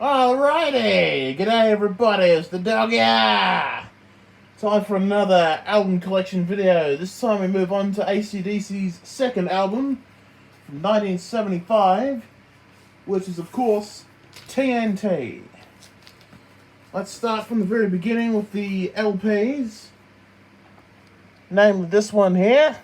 Alrighty, g'day everybody, it's the Doga! Time for another album collection video. This time we move on to AC/DC's second album from 1975, which is of course T.N.T. Let's start from the very beginning with the LPs. Namely this one here,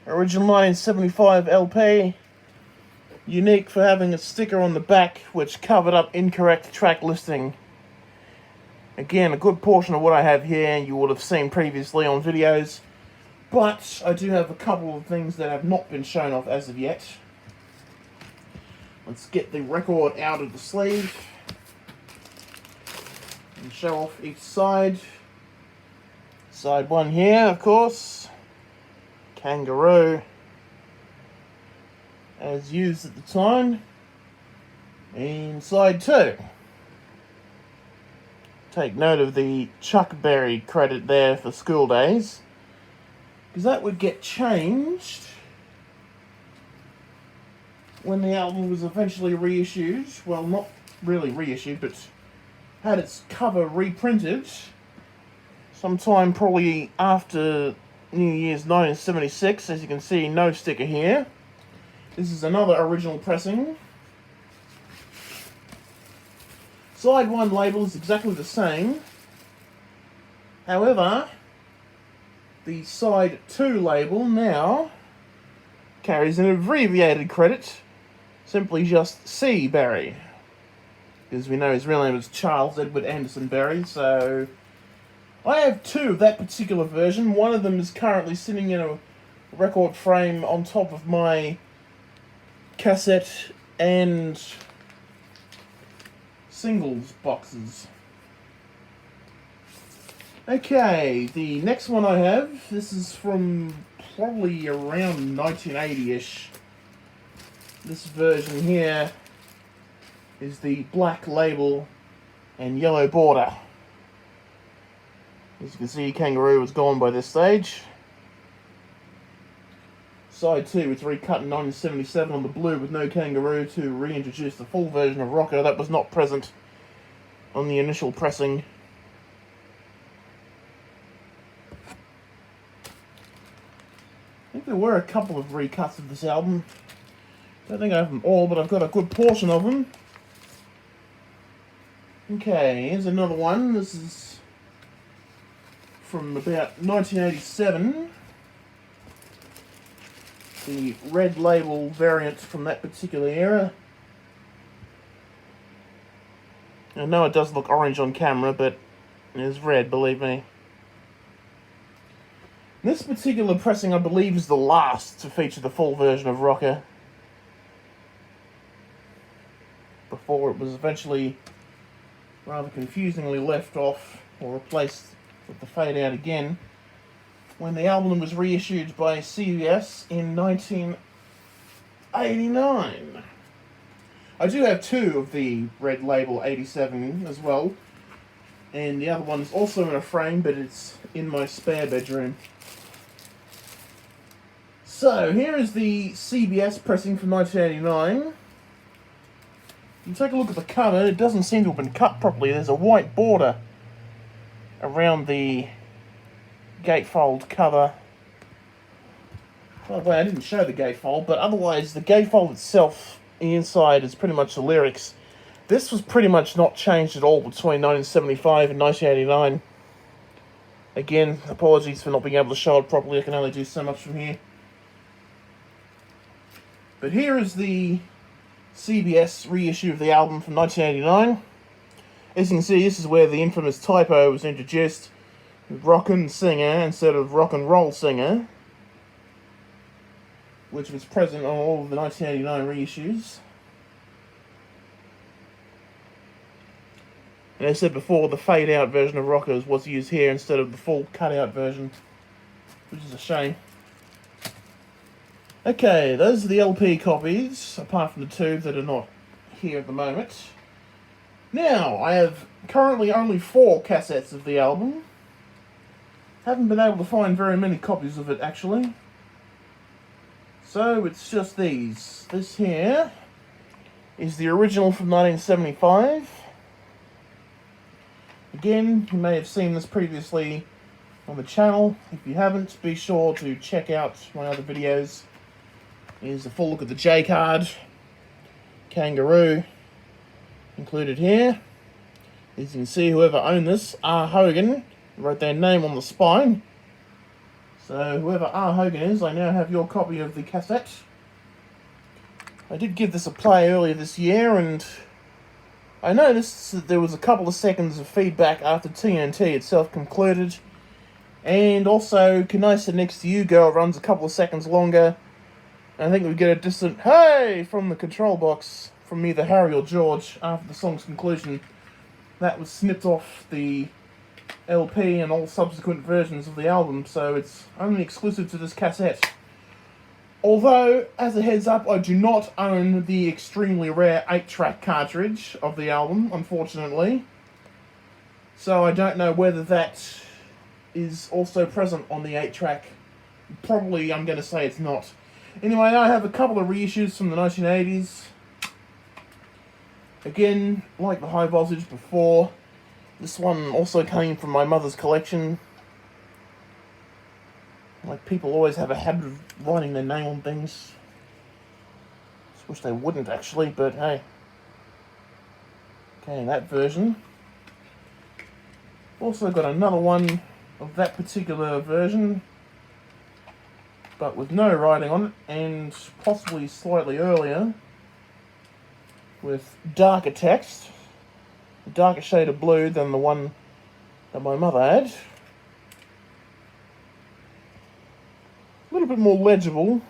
original 1975 LP. Unique for having a sticker on the back which covered up incorrect track listing. Again, a good portion of what I have here you would have seen previously on videos, but I do have a couple of things that have not been shown off as of yet. Let's get the record out of the sleeve and show off each side. Side one here, of course, kangaroo, as used at the time, and side two. Take note of the Chuck Berry credit there for School Days, because that would get changed when the album was eventually reissued. Well, not really reissued, but had its cover reprinted sometime probably after New Year's 1976. As you can see, no sticker here. This is another original pressing. Side 1 label is exactly the same. However, the side 2 label now carries an abbreviated credit, simply just C. Berry. Because we know his real name is Charles Edward Anderson Berry, so I have two of that particular version. One of them is currently sitting in a record frame on top of my cassette and singles boxes. Okay, the next one I have, this is from probably around 1980-ish. This version here is the black label and yellow border. As you can see, kangaroo was gone by this stage. Side 2 was recut in 1977 on the blue with no kangaroo to reintroduce the full version of Rocker that was not present on the initial pressing. I think there were a couple of recuts of this album. I don't think I have them all, but I've got a good portion of them. Okay, here's another one. This is from about 1987. The red label variant from that particular era. I know it does look orange on camera, but it is red, believe me. This particular pressing, I believe, is the last to feature the full version of Rocker, before it was eventually rather confusingly left off or replaced with the fade out again when the album was reissued by CBS in 1989. I do have two of the red label 87 as well, and the other one is also in a frame, but it's in my spare bedroom. So here is the CBS pressing from 1989. You take a look at the cover, it doesn't seem to have been cut properly. There's a white border around the gatefold cover. By the way, I didn't show the gatefold, but otherwise the gatefold itself, the inside, is pretty much the lyrics. This was pretty much not changed at all between 1975 and 1989. Again, apologies for not being able to show it properly. I can only do so much from here. But here is the CBS reissue of the album from 1989. As you can see, this is where the infamous typo was introduced. Rockin' Singer instead of Rock and Roll Singer, which was present on all of the 1989 reissues. And as I said before, the fade out version of Rockers was used here instead of the full cut out version, which is a shame. Okay, those are the LP copies, apart from the two that are not here at the moment. Now, I have currently only 4 cassettes of the album. Haven't been able to find very many copies of it, actually. So it's just these. This here is the original from 1975. Again, you may have seen this previously on the channel. If you haven't, be sure to check out my other videos. Here's a full look at the J card. Kangaroo included here. As you can see, whoever owned this, R. Hogan, wrote their name on the spine. So whoever R. Hogan is, I now have your copy of the cassette. I did give this a play earlier this year, and I noticed that there was a couple of seconds of feedback after T.N.T. itself concluded. And also, Can I Sit Next to You Girl runs a couple of seconds longer. And I think we get a distant "hey" from the control box from either Harry or George after the song's conclusion. That was snipped off the LP and all subsequent versions of the album, so it's only exclusive to this cassette. Although, as a heads up, I do not own the extremely rare 8-track cartridge of the album, unfortunately. So I don't know whether that is also present on the 8-track. Probably, I'm going to say it's not. Anyway, I have a couple of reissues from the 1980s. Again, like the High Voltage before, this one also came from my mother's collection. Like, people always have a habit of writing their name on things. Just wish they wouldn't, actually, but hey. Okay, that version. Also got another one of that particular version, but with no writing on it, and possibly slightly earlier, with darker text, a darker shade of blue than the one that my mother had. A little bit more legible,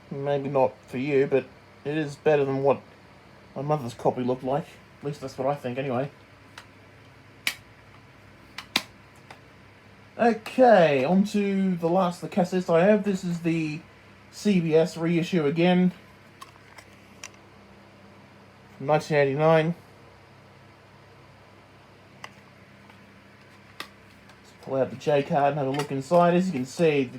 maybe not for you, but it is better than what my mother's copy looked like. At least that's what I think, anyway. Okay, on to the last of the cassettes I have. This is the CBS reissue again, from 1989. Let's pull out the J card and have a look inside. As you can see,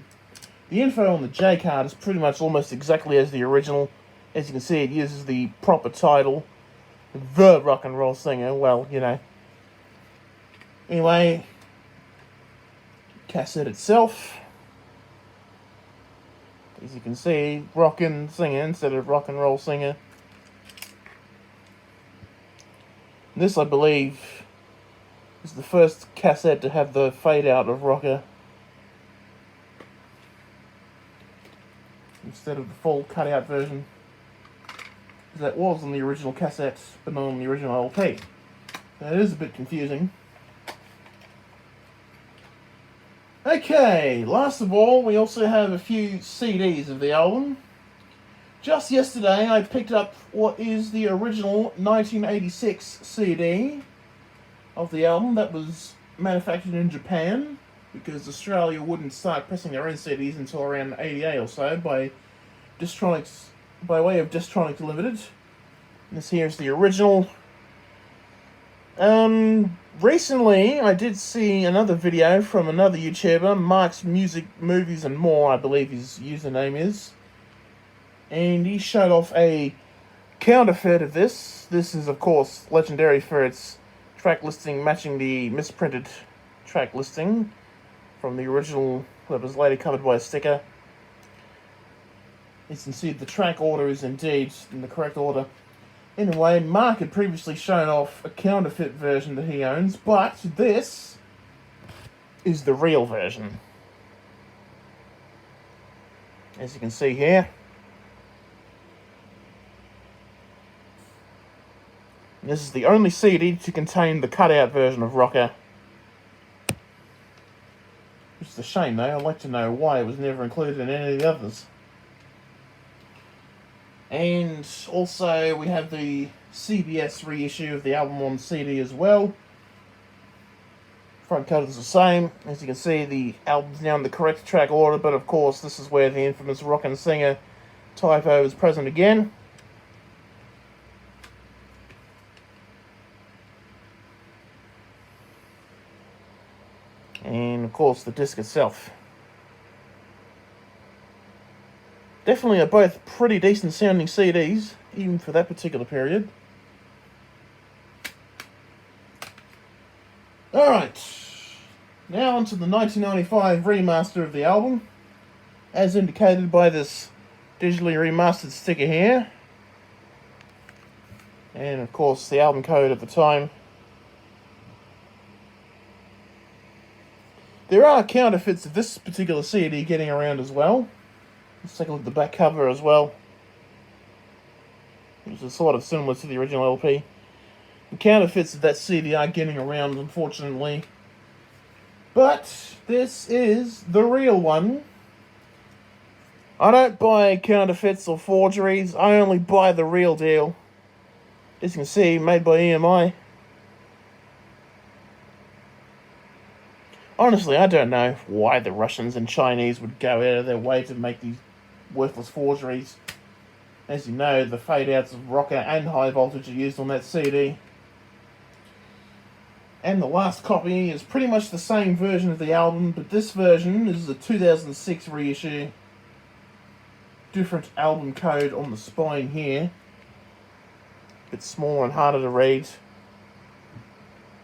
the info on the J card is pretty much almost exactly as the original. As you can see, it uses the proper title, The Rock and Roll Singer. Well, you know. Anyway, cassette itself, as you can see, rockin' singer instead of rock and roll singer. This, I believe, is the first cassette to have the fade out of rocker instead of the full cut out version. That was on the original cassette, but not on the original LP. That is a bit confusing. Okay, last of all, we also have a few CDs of the album. Just yesterday, I picked up what is the original 1986 CD of the album that was manufactured in Japan, because Australia wouldn't start pressing their own CDs until around 88 or so by Distronics, by way of Distronic Limited. This here is the original. Recently, I did see another video from another YouTuber, Mark's Music, Movies and More, I believe his username is. And he showed off a counterfeit of this. This is, of course, legendary for its track listing matching the misprinted track listing from the original that was later covered by a sticker. As you can see, the track order is indeed in the correct order. Anyway, Mark had previously shown off a counterfeit version that he owns, but this is the real version. As you can see here. This is the only CD to contain the cutout version of Rocker. Which is a shame though, I'd like to know why it was never included in any of the others. And also we have the CBS reissue of the album on CD as well. Front cover is the same. As you can see, the album's now in the correct track order, but of course this is where the infamous Rockin' Singer typo is present again. And of course the disc itself. Definitely are both pretty decent sounding CDs. even for that particular period. Alright, now onto the 1995 remaster of the album, as indicated by this digitally remastered sticker here. And of course the album code at the time. There are counterfeits of this particular CD getting around as well. Let's take a look at the back cover as well, which is sort of similar to the original LP. The counterfeits of that CD are getting around, unfortunately. But this is the real one. I don't buy counterfeits or forgeries. I only buy the real deal. As you can see, made by EMI. Honestly, I don't know why the Russians and Chinese would go out of their way to make these worthless forgeries. As you know, the fade-outs of rocker and high voltage are used on that CD. And the last copy is pretty much the same version of the album, but this version is a 2006 reissue. Different album code on the spine here. A bit smaller and harder to read.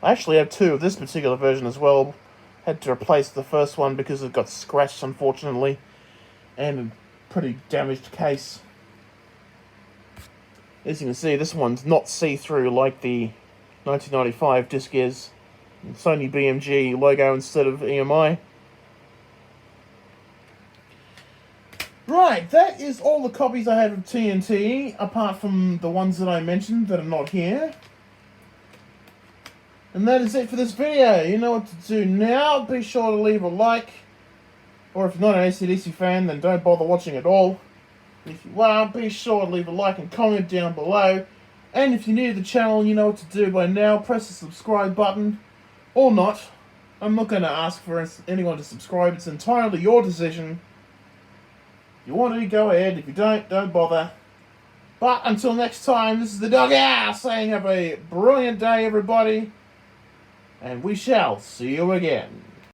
I actually have two of this particular version as well. Had to replace the first one because it got scratched, unfortunately, and a pretty damaged case. As you can see, this one's not see-through like the 1995 disc is. Sony BMG logo instead of EMI. Right, that is all the copies I have of T.N.T, apart from the ones that I mentioned that are not here. And that is it for this video. You know what to do now. Be sure to leave a like. Or if you're not an AC/DC fan, then don't bother watching at all. If you are, be sure to leave a like and comment down below. And if you're new to the channel, you know what to do by now. Press the subscribe button. Or not. I'm not going to ask for anyone to subscribe. It's entirely your decision. If you want to, go ahead. If you don't bother. But until next time, this is the Doga saying have a brilliant day, everybody. And we shall see you again.